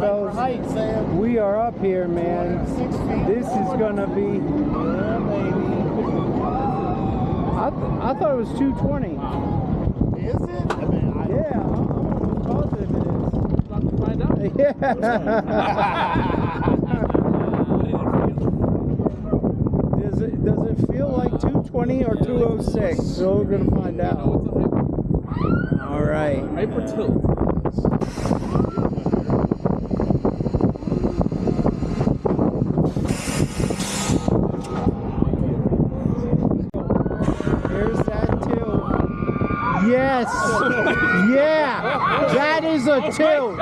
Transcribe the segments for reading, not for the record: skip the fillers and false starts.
fellas. Height, Sam. We are up here, man. 6 feet. This is gonna be. Yeah, baby. I thought it was 220. Is it? I mean, Yeah, I'm almost positive it is. About to find out. Yeah. Does it feel like 220 or 206? So we're gonna find out. All right. Hyper tilt. Here's that tilt. Yes. Yeah. That is a tilt.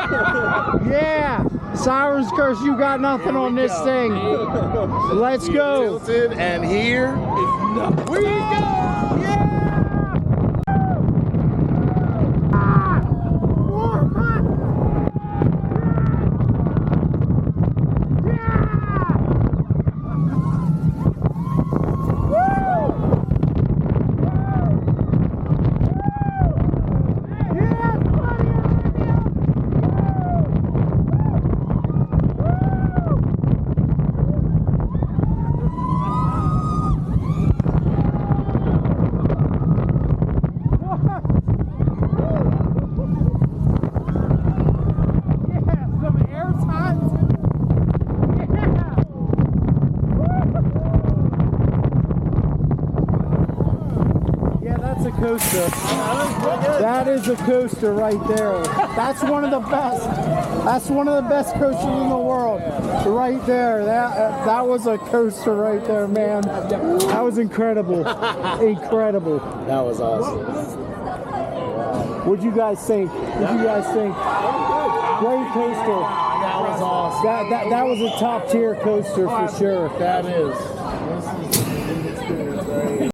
Yeah. Siren's Curse, you got nothing on this thing. Let's go. tilted, and here we go. Yeah. Coaster. That is a coaster right there. That's one of the best. That's one of the best coasters in the world. Right there. That was a coaster right there, man. That was incredible. Incredible. That was awesome. What'd you guys think? What'd you guys think? Great coaster. That was awesome. That was a top tier coaster for sure. That is.